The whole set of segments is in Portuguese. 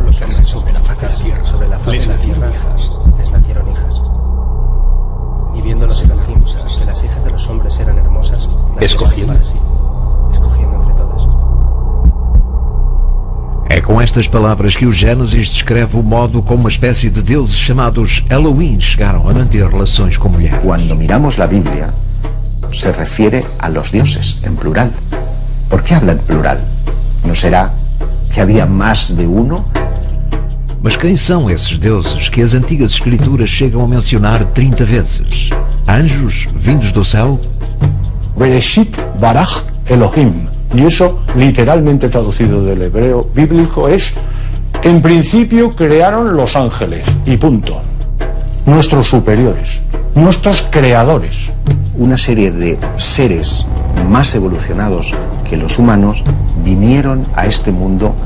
multiplicaron los hombres sobre la faz de la tierra. Sobre la faz Les de la nacieron tierra hijas. les nacieron hijas. Y viendo los Elohim que las hijas de los hombres eran hermosas, las Escogiendo. dejaron para sí, escogiendo entre todas. É com estas palavras que o Gênesis descreve o modo como uma espécie de deuses chamados Elohim chegaram a manter relações com mulheres. Cuando miramos la Biblia, se refiere a los dioses, en plural. ¿Por qué habla en plural? ¿No será que había más de uno? Mas quem são esses deuses que as antigas escrituras chegam a mencionar 30 vezes? Anjos vindos do céu? Bereshit baraj Elohim. Y eso, literalmente traducido del hebreo bíblico, es: en principio crearon los ángeles, y punto. Nuestros superiores, nuestros creadores. Una serie de seres más evolucionados que los humanos vinieron a este mundo,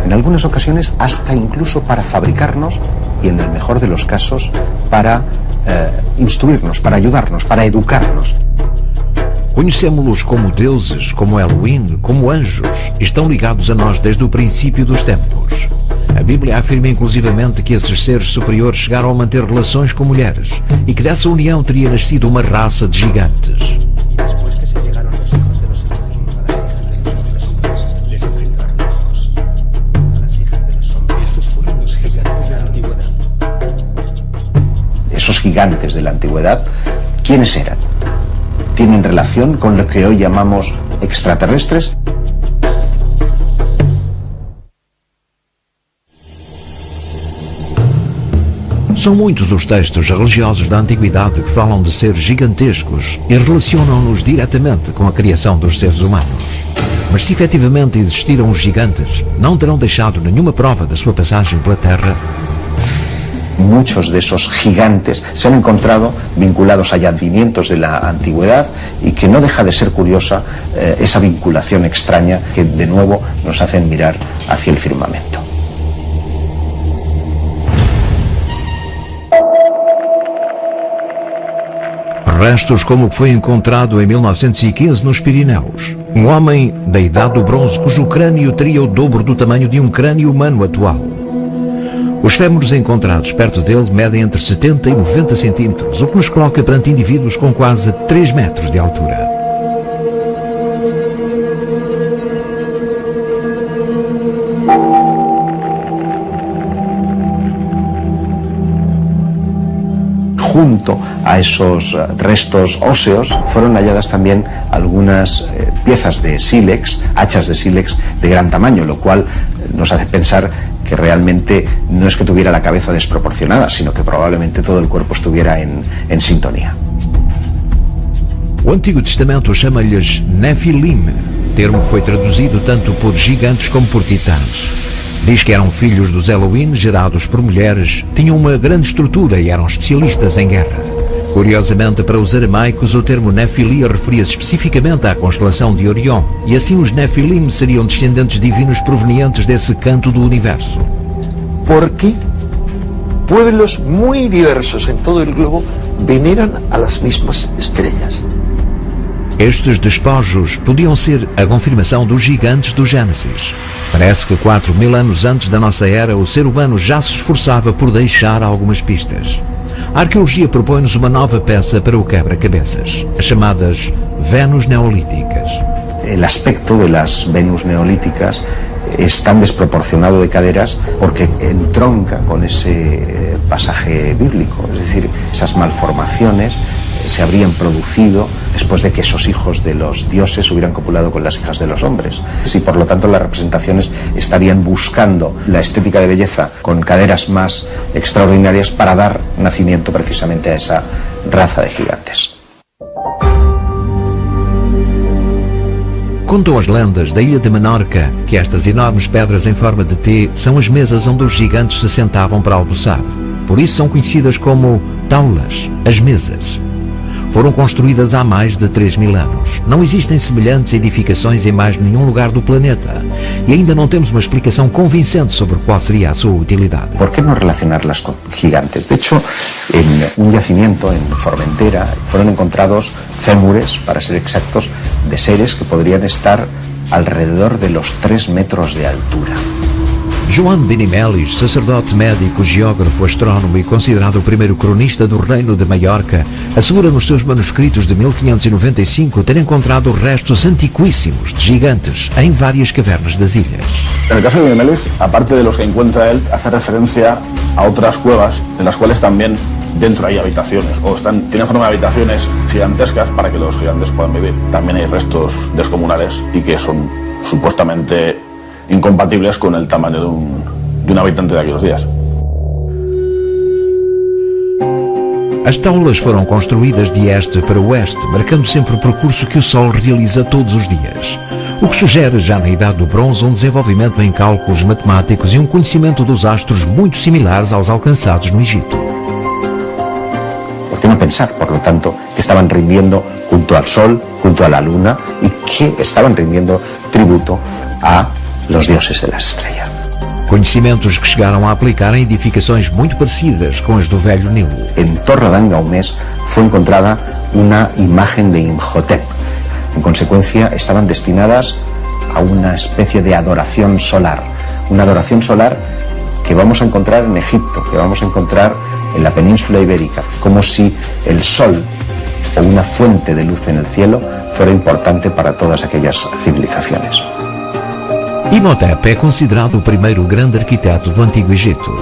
en algunas ocasiones hasta incluso para fabricarnos, y en el mejor de los casos para instruirnos, para ayudarnos, para educarnos. Conhecemos-los como deuses, como Elohim, como anjos, e estão ligados a nós desde o princípio dos tempos. A Bíblia afirma inclusivamente que esses seres superiores chegaram a manter relações com mulheres e que dessa união teria nascido uma raça de gigantes. Y después que se llegaron los hijos de los Elohim a las hijas de los hombres, Les enfrentaron hijos. a las hijas de los hombres. Estos fueron los gigantes de la antigüedad. Esos gigantes de la antigüedad, ¿quiénes eran? ¿Tienen relación con lo que hoy llamamos extraterrestres? São muitos os textos religiosos da antiguidade que falam de seres gigantescos e relacionam-nos diretamente com a criação dos seres humanos. Mas se efetivamente existiram os gigantes, não terão deixado nenhuma prova da sua passagem pela Terra. Muchos de esos gigantes se han encontrado vinculados a yacimientos de la antigüedad, y que no deja de ser curiosa esa vinculación extraña que de nuevo nos hacen mirar hacia el firmamento. Restos como o que foi encontrado em 1915 nos Pirineus. Um homem da Idade do Bronze cujo crânio teria o dobro do tamanho de um crânio humano atual. Os fémures encontrados perto dele medem entre 70 e 90 centímetros, o que nos coloca perante indivíduos com quase 3 metros de altura. Junto a esos restos óseos fueron halladas también algunas piezas de sílex, hachas de sílex de gran tamaño, lo cual nos hace pensar que realmente no es que tuviera la cabeza desproporcionada, sino que probablemente todo el cuerpo estuviera en sintonía. O Antigo Testamento chama-lhes Nefilim, termo que foi traduzido tanto por gigantes como por titãs. Diz que eram filhos dos Elohim, gerados por mulheres, tinham uma grande estrutura e eram especialistas em guerra. Curiosamente, para os aramaicos, o termo Nefilim referia-se especificamente à constelação de Orion, e assim os Nefilim seriam descendentes divinos provenientes desse canto do universo. Porque pueblos muy diversos en todo el globo veneran a las mismas estrellas. Estes despojos podiam ser a confirmação dos gigantes do Gênesis. Parece que 4.000 anos antes da nossa era, o ser humano já se esforçava por deixar algumas pistas. A arqueologia propõe-nos uma nova peça para o quebra-cabeças, as chamadas Venus neolíticas. El aspecto de las Venus neolíticas es tan desproporcionado de caderas porque entronca con ese pasaje bíblico, es decir, esas malformaciones se habrían producido después de que esos hijos de los dioses hubieran copulado con las hijas de los hombres. Y por lo tanto las representaciones estarían buscando la estética de belleza con caderas más extraordinarias para dar nacimiento precisamente a esa raza de gigantes. Contam as lendas da ilha de Menorca que estas enormes pedras em forma de T são as mesas onde os gigantes se sentavam para almoçar. Por isso são conhecidas como taulas, as mesas. Foram construídas há mais de 3.000 anos. Não existem semelhantes edificações em mais nenhum lugar do planeta. E ainda não temos uma explicação convincente sobre qual seria a sua utilidade. ¿Por qué no relacionarlas con gigantes? De hecho, en un yacimiento en Formentera fueron encontrados fémures, para ser exactos, de seres que podrían estar alrededor de los 3 metros de altura. João Benimelis, sacerdote médico, geógrafo, astrónomo e considerado o primeiro cronista do Reino de Maiorca, assegura nos seus manuscritos de 1595 ter encontrado restos antiquíssimos de gigantes em várias cavernas das ilhas. En el caso de Benimelis, aparte de los que encuentra él, hace referencia a otras cuevas en las cuales también dentro hay habitaciones, tienen forma de habitaciones gigantescas para que los gigantes puedan vivir. También hay restos descomunales y que son supuestamente incompatibles con el tamaño de un habitante de aquellos días. As taulas foram construídas de este para oeste, marcando sempre o percurso que o Sol realiza todos os dias. O que sugere já na Idade do Bronze um desenvolvimento em cálculos matemáticos e um conhecimento dos astros muito similares aos alcançados no Egito. ¿Por qué no pensar, por lo tanto, que estaban rindiendo junto al Sol, junto a la Luna y que estaban rindiendo tributo a los dioses de las estrellas? Conhecimentos que chegaram a aplicar em edificações muito parecidas com as do Velho Nilo. En Torre Dangaumés fue encontrada una imagen de Imhotep. En consecuencia, estaban destinadas a una especie de adoración solar. Una adoración solar que vamos a encontrar en Egipto, que vamos a encontrar en la península ibérica, como si el sol o una fuente de luz en el cielo fuera importante para todas aquellas civilizaciones. Imhotep é considerado o primeiro grande arquiteto do Antigo Egito.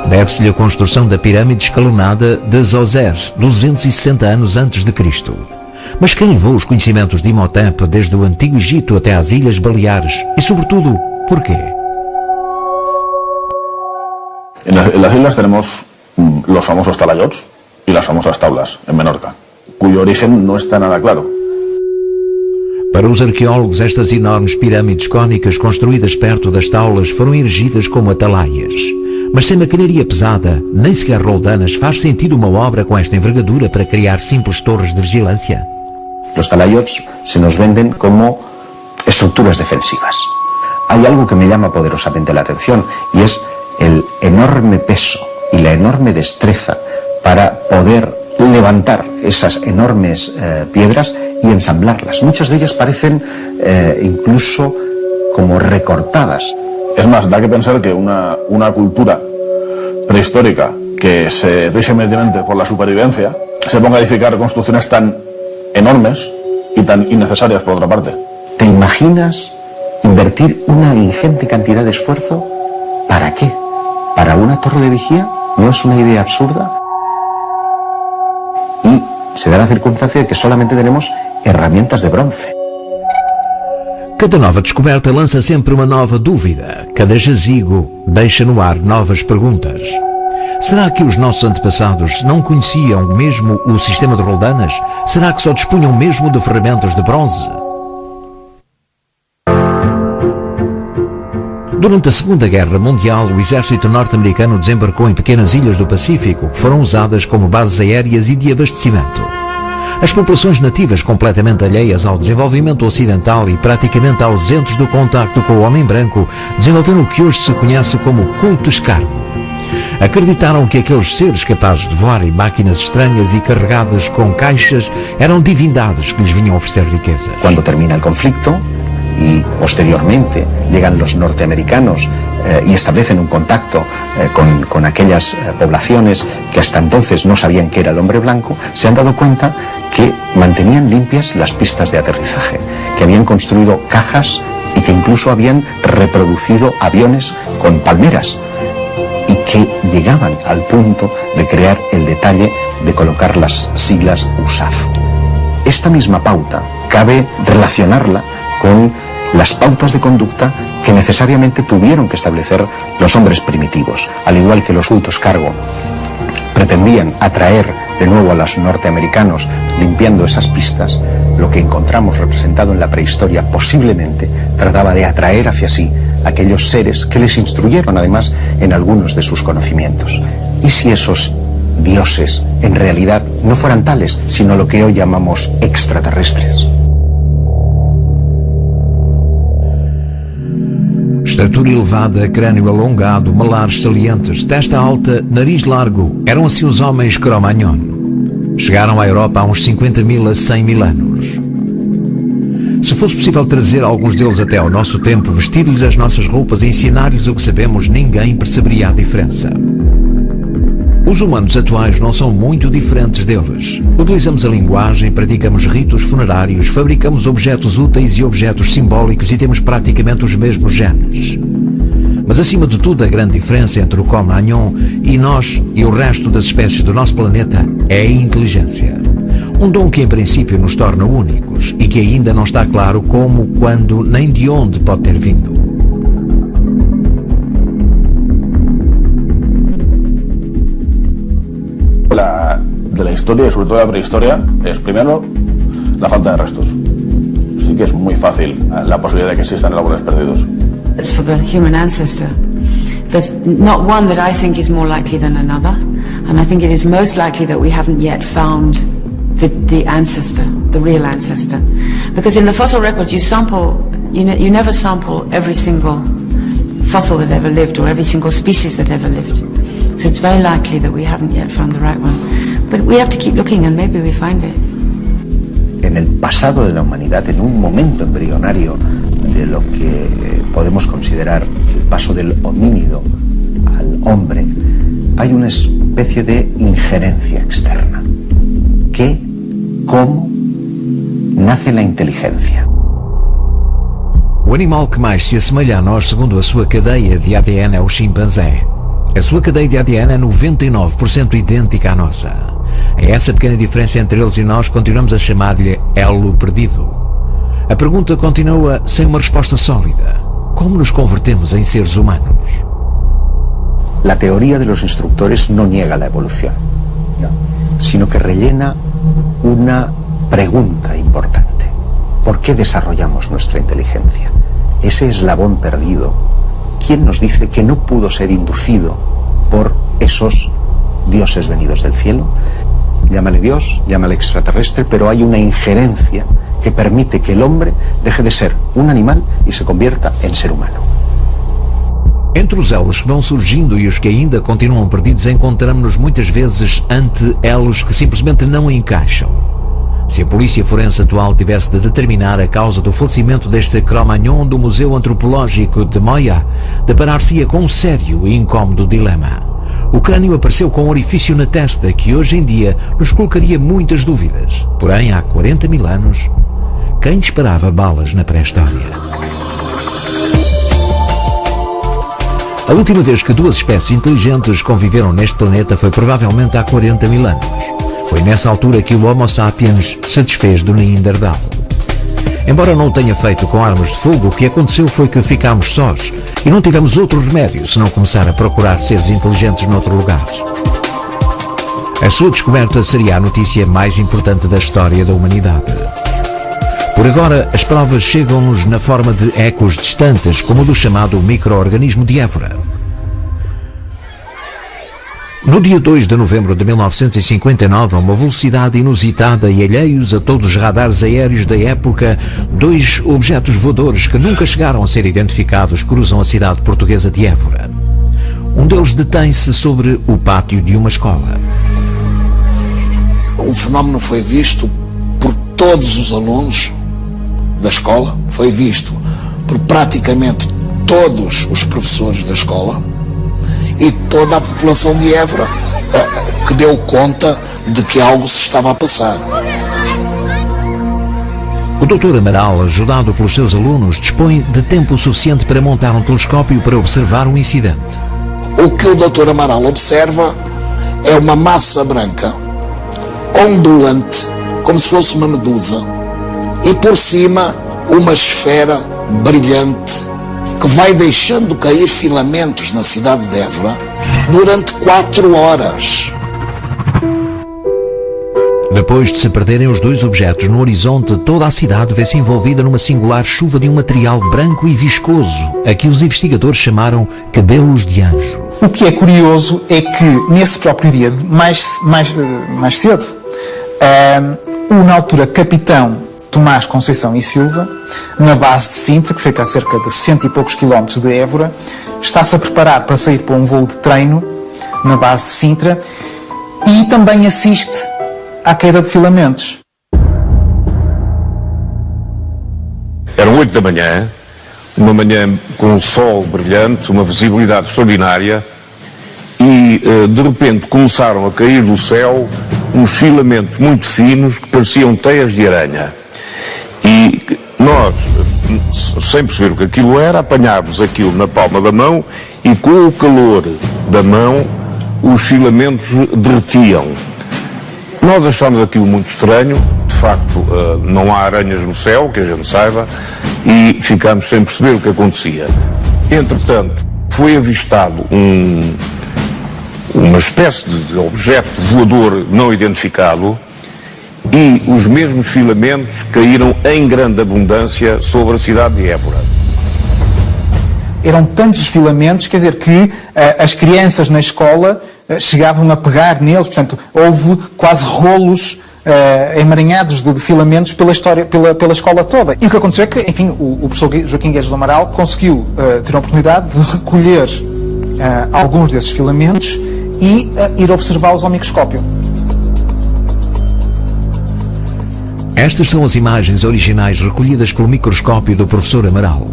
Deve-se-lhe a construção da pirâmide escalonada de Zoser, 260 anos antes de Cristo. Mas quem levou os conhecimentos de Imhotep desde o Antigo Egito até às Ilhas Baleares? E, sobretudo, porquê? En las islas tenemos los famosos talayots y las famosas tablas en Menorca, cuyo origen no está nada claro. Para os arqueólogos, estas enormes pirâmides cónicas construídas perto das taulas foram erigidas como atalaias. Mas sem maquinaria pesada, nem sequer roldanas, faz sentido uma obra com esta envergadura para criar simples torres de vigilância? Los talayots se nos venden como estructuras defensivas. Hay algo que me llama poderosamente la atención y es el enorme peso y la enorme destreza para poder levantar esas enormes piedras y ensamblarlas. Muchas de ellas parecen incluso como recortadas. Es más, da que pensar que una cultura prehistórica que se rige medianamente por la supervivencia se ponga a edificar construcciones tan enormes y tan innecesarias por otra parte. ¿Te imaginas invertir una ingente cantidad de esfuerzo? ¿Para qué? ¿Para una torre de vigía? ¿No es una idea absurda? Y se da la circunstancia de que solamente tenemos herramientas de bronce. Cada nova descoberta lança sempre uma nova dúvida. Cada jazigo deixa no ar novas perguntas. Será que os nossos antepassados não conheciam mesmo o sistema de roldanas? Será que só dispunham mesmo de ferramentas de bronze? Durante a Segunda Guerra Mundial, o exército norte-americano desembarcou em pequenas ilhas do Pacífico que foram usadas como bases aéreas e de abastecimento. As populações nativas, completamente alheias ao desenvolvimento ocidental e praticamente ausentes do contacto com o homem branco, desenvolveram o que hoje se conhece como culto escarno. Acreditaram que aqueles seres capazes de voar em máquinas estranhas e carregadas com caixas eram divindades que lhes vinham oferecer riqueza. Cuando termina el conflicto y posteriormente llegan los norteamericanos y establecen un contacto con aquellas poblaciones que hasta entonces no sabían qué era el hombre blanco, se han dado cuenta que mantenían limpias las pistas de aterrizaje, que habían construido cajas y que incluso habían reproducido aviones con palmeras y que llegaban al punto de crear el detalle de colocar las siglas USAF. Esta misma pauta cabe relacionarla con las pautas de conducta que necesariamente tuvieron que establecer los hombres primitivos, al igual que los cultos cargo pretendían atraer de nuevo a los norteamericanos limpiando esas pistas. Lo que encontramos representado en la prehistoria posiblemente trataba de atraer hacia sí aquellos seres que les instruyeron además en algunos de sus conocimientos. ¿Y si esos dioses en realidad no fueran tales, sino lo que hoy llamamos extraterrestres? Estatura elevada, crânio alongado, malares salientes, testa alta, nariz largo, eram assim os homens Cro-Magnon. Chegaram à Europa há uns 50.000 a 100.000 anos. Se fosse possível trazer alguns deles até ao nosso tempo, vestir-lhes as nossas roupas e ensinar-lhes o que sabemos, ninguém perceberia a diferença. Os humanos atuais não são muito diferentes deles. Utilizamos a linguagem, praticamos ritos funerários, fabricamos objetos úteis e objetos simbólicos e temos praticamente os mesmos genes. Mas acima de tudo, a grande diferença entre o Cro-Magnon e nós e o resto das espécies do nosso planeta é a inteligência. Um dom que em princípio nos torna únicos e que ainda não está claro como, quando, nem de onde pode ter vindo. De la historia y sobre todo de la prehistoria es primero la falta de restos. Sí que es muy fácil la posibilidad de que existan árboles perdidos. It's for the human ancestor. There's not one that I think is more likely than another, and I think it is most likely that we haven't yet found the ancestor, the real ancestor. Because in the fossil record you sample, you never sample every single fossil that ever lived or every single species that ever lived. So it's very likely that we haven't yet found the right one. But we have to keep looking and maybe we find it. En el pasado de la humanidad, en un momento embrionario de lo que podemos considerar el paso del homínido al hombre, hay una especie de injerencia externa. ¿Cómo nace la inteligencia? O animal que mais se assemelha a nós, segundo a sua cadeia de ADN, é o chimpanzé. A sua cadeia de ADN é 99% idêntica à nossa. A essa pequena diferença entre eles e nós continuamos a chamar-lhe elo perdido. A pergunta continua sem uma resposta sólida. Como nos convertemos em seres humanos? La teoría de los instructores no niega la evolución, sino que rellena una pregunta importante. ¿Por qué desarrollamos nuestra inteligencia? Ese eslabón perdido, ¿quién nos dice que no pudo ser inducido por esos dioses venidos del cielo? Llámale Dios, llámale extraterrestre, pero hay una injerencia que permite que el hombre deje de ser un animal y se convierta en ser humano. Entre os elos que vão surgindo e os que ainda continuam perdidos, encontramos-nos muitas vezes ante elos que simplesmente não encaixam. Se a polícia forense atual tivesse de determinar a causa do falecimento deste Cro-Magnon do Museu Antropológico de Moya, deparar-se-ia com um sério e incómodo dilema. O crânio apareceu com um orifício na testa que hoje em dia nos colocaria muitas dúvidas. Porém, há 40 mil anos, quem disparava balas na pré-história? A última vez que duas espécies inteligentes conviveram neste planeta foi provavelmente há 40 mil anos. Foi nessa altura que o Homo sapiens se desfez do Neandertal. Embora não o tenha feito com armas de fogo, o que aconteceu foi que ficámos sós e não tivemos outro remédio senão começar a procurar seres inteligentes noutro lugar. A sua descoberta seria a notícia mais importante da história da humanidade. Por agora, as provas chegam-nos na forma de ecos distantes, como o do chamado micro-organismo de Évora. No dia 2 de novembro de 1959, a uma velocidade inusitada e alheios a todos os radares aéreos da época, dois objetos voadores que nunca chegaram a ser identificados cruzam a cidade portuguesa de Évora. Um deles detém-se sobre o pátio de uma escola. O fenómeno foi visto por todos os alunos da escola, foi visto por praticamente todos os professores da escola e toda a população de Évora, que deu conta de que algo se estava a passar. O Dr. Amaral, ajudado pelos seus alunos, dispõe de tempo suficiente para montar um telescópio para observar o incidente. O que o Dr. Amaral observa é uma massa branca, ondulante, como se fosse uma medusa, e por cima uma esfera brilhante que vai deixando cair filamentos na cidade de Évora durante 4 horas. Depois de se perderem os dois objetos no horizonte, toda a cidade vê-se envolvida numa singular chuva de um material branco e viscoso, a que os investigadores chamaram cabelos de anjo. O que é curioso é que nesse próprio dia, mais cedo, o na altura capitão Tomás Conceição e Silva, na base de Sintra, que fica a cerca de 100 e poucos quilómetros de Évora, está-se a preparar para sair para um voo de treino na base de Sintra e também assiste à queda de filamentos. Eram 8 da manhã, uma manhã com um sol brilhante, uma visibilidade extraordinária, e de repente começaram a cair do céu uns filamentos muito finos que pareciam teias de aranha. E nós, sem perceber o que aquilo era, apanhámos aquilo na palma da mão e com o calor da mão os filamentos derretiam. Nós achámos aquilo muito estranho, de facto não há aranhas no céu, que a gente saiba, e ficámos sem perceber o que acontecia. Entretanto, foi avistado uma espécie de objeto voador não identificado e os mesmos filamentos caíram em grande abundância sobre a cidade de Évora. Eram tantos filamentos, quer dizer, que as crianças na escola chegavam a pegar neles, portanto, houve quase rolos emaranhados de filamentos pela escola toda. E o que aconteceu é que, enfim, o professor Joaquim Guedes do Amaral conseguiu ter a oportunidade de recolher alguns desses filamentos e ir observá-los ao microscópio. Estas são as imagens originais recolhidas pelo microscópio do professor Amaral.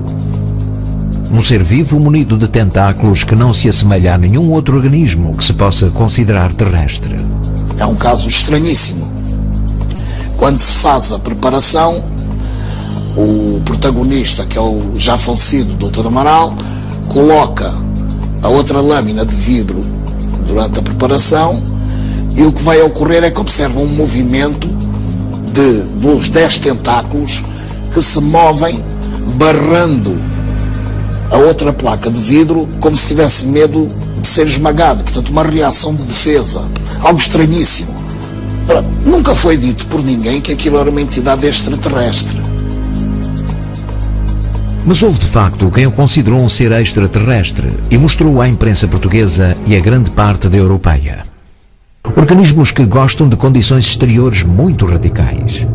Um ser vivo munido de tentáculos que não se assemelha a nenhum outro organismo que se possa considerar terrestre. É um caso estranhíssimo. Quando se faz a preparação, o protagonista, que é o já falecido Dr. Amaral, coloca a outra lâmina de vidro durante a preparação e o que vai ocorrer é que observa um movimento dos 10 tentáculos que se movem barrando a outra placa de vidro como se tivesse medo de ser esmagado. Portanto, uma reação de defesa. Algo estranhíssimo. Nunca foi dito por ninguém que aquilo era uma entidade extraterrestre. Mas houve de facto quem o considerou um ser extraterrestre e mostrou à imprensa portuguesa e a grande parte da europeia. Organismos que gostam de condições exteriores muito radicais.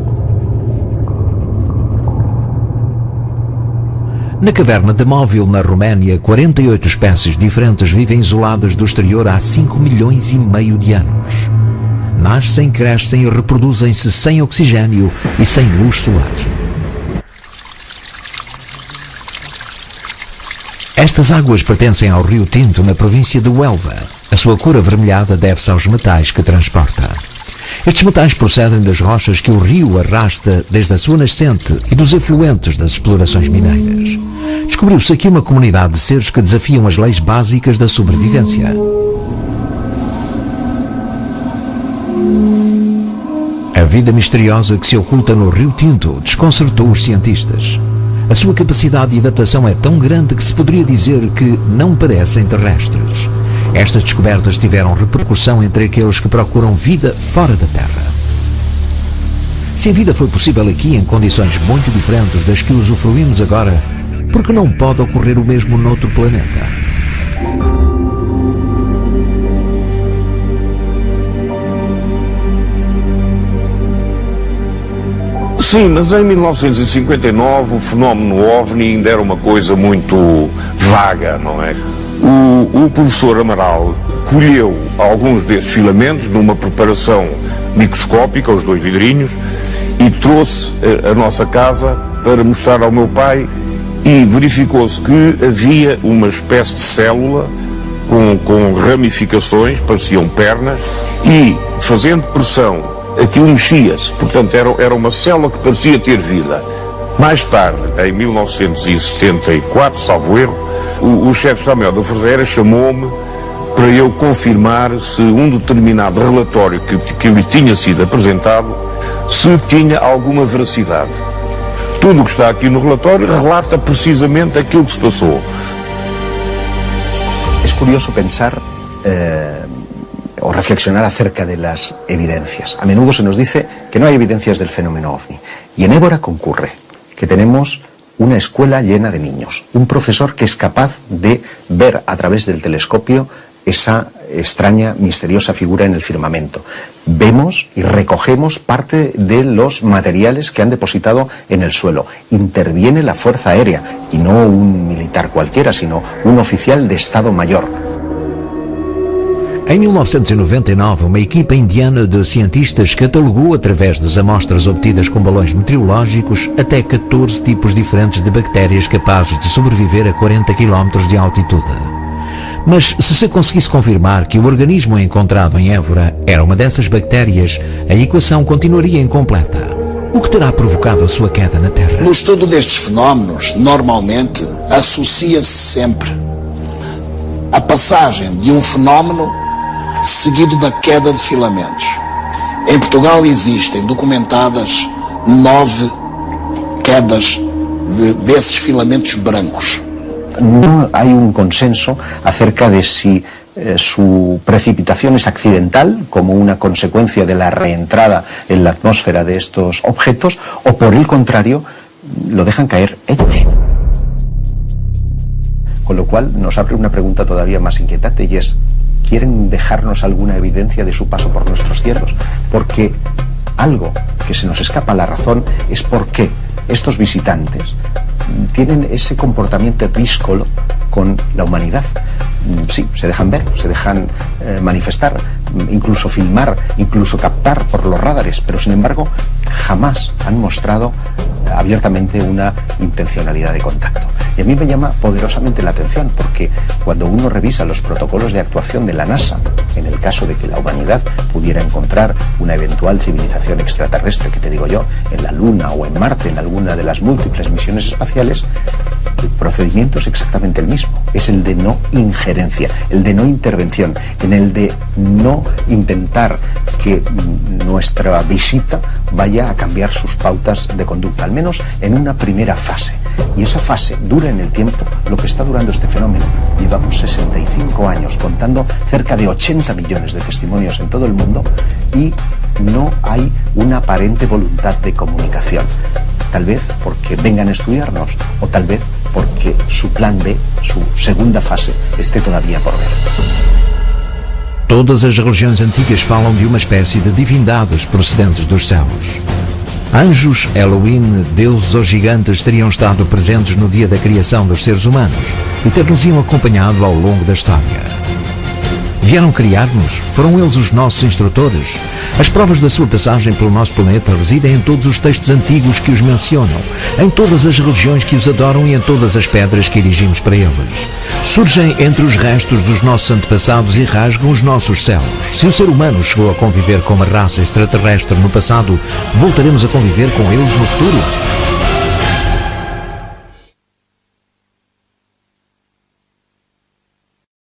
Na caverna de Móvil, na Roménia, 48 espécies diferentes vivem isoladas do exterior há 5,5 milhões de anos. Nascem, crescem e reproduzem-se sem oxigênio e sem luz solar. Estas águas pertencem ao Rio Tinto, na província de Huelva. A sua cor avermelhada deve-se aos metais que transporta. Estes metais procedem das rochas que o rio arrasta desde a sua nascente e dos efluentes das explorações mineiras. Descobriu-se aqui uma comunidade de seres que desafiam as leis básicas da sobrevivência. A vida misteriosa que se oculta no Rio Tinto desconcertou os cientistas. A sua capacidade de adaptação é tão grande que se poderia dizer que não parecem terrestres. Estas descobertas tiveram repercussão entre aqueles que procuram vida fora da Terra. Se a vida foi possível aqui em condições muito diferentes das que usufruímos agora, por que não pode ocorrer o mesmo noutro planeta? Sim, mas em 1959 o fenómeno OVNI ainda era uma coisa muito vaga, não é? O professor Amaral colheu alguns desses filamentos numa preparação microscópica, os 2 vidrinhos, e trouxe a nossa casa para mostrar ao meu pai e verificou-se que havia uma espécie de célula com ramificações, pareciam pernas, e fazendo pressão aquilo mexia-se, portanto era uma célula que parecia ter vida. Mais tarde, em 1974, salvo erro, o chefe Samuel da Ferreira chamou-me para eu confirmar se um determinado relatório que lhe tinha sido apresentado, se tinha alguma veracidade. Tudo o que está aqui no relatório relata precisamente aquilo que se passou. Es curioso pensar o reflexionar acerca de las evidencias. A menudo se nos dice que no hay evidencias del fenómeno OVNI. Y en Évora concurre que tenemos una escuela llena de niños, un profesor que es capaz de ver a través del telescopio esa extraña, misteriosa figura en el firmamento. Vemos y recogemos parte de los materiales que han depositado en el suelo. Interviene la Fuerza Aérea, y no un militar cualquiera, sino un oficial de Estado Mayor. Em 1999, uma equipa indiana de cientistas catalogou, através das amostras obtidas com balões meteorológicos, até 14 tipos diferentes de bactérias capazes de sobreviver a 40 km de altitude. Mas se se conseguisse confirmar que o organismo encontrado em Évora era uma dessas bactérias, a equação continuaria incompleta. O que terá provocado a sua queda na Terra? No estudo destes fenómenos, normalmente associa-se sempre a passagem de um fenómeno seguido da queda de filamentos. Em Portugal existem documentadas 9 quedas desses filamentos brancos. No hay un consenso acerca de si su precipitación es accidental, como una consecuencia de la reentrada en la atmósfera de estos objetos, o por el contrario, lo dejan caer ellos. Con lo cual nos abre una pregunta todavía más inquietante, y es: ¿quieren dejarnos alguna evidencia de su paso por nuestros cielos? Porque algo que se nos escapa a la razón es por qué estos visitantes tienen ese comportamiento díscolo con la humanidad. Sí, se dejan ver, se dejan manifestar, incluso filmar, incluso captar por los radares, pero sin embargo jamás han mostrado abiertamente una intencionalidad de contacto. Y a mí me llama poderosamente la atención, porque cuando uno revisa los protocolos de actuación de la NASA, en el caso de que la humanidad pudiera encontrar una eventual civilización extraterrestre, que te digo yo, en la Luna o en Marte, en alguna de las múltiples misiones espaciales, el procedimiento es exactamente el mismo. Es el de no injerencia, el de no intervención, en el de no intentar que nuestra visita vaya a cambiar sus pautas de conducta, al menos en una primera fase. Y esa fase dura en el tiempo lo que está durando este fenómeno. Llevamos 65 años contando cerca de 80 millones de testimonios en todo el mundo y no hay una aparente voluntad de comunicación. Tal vez porque vengan a estudiarnos, o tal vez porque su plan B, su segunda fase, esté todavía por ver. Todas as religiões antigas falam de uma espécie de divindades procedentes dos céus. Anjos, Elohim, deuses ou gigantes teriam estado presentes no dia da criação dos seres humanos e ter-nos-iam acompanhado ao longo da história. Vieram criar-nos? Foram eles os nossos instrutores? As provas da sua passagem pelo nosso planeta residem em todos os textos antigos que os mencionam, em todas as religiões que os adoram e em todas as pedras que erigimos para eles. Surgem entre os restos dos nossos antepassados e rasgam os nossos céus. Se o ser humano chegou a conviver com uma raça extraterrestre no passado, voltaremos a conviver com eles no futuro?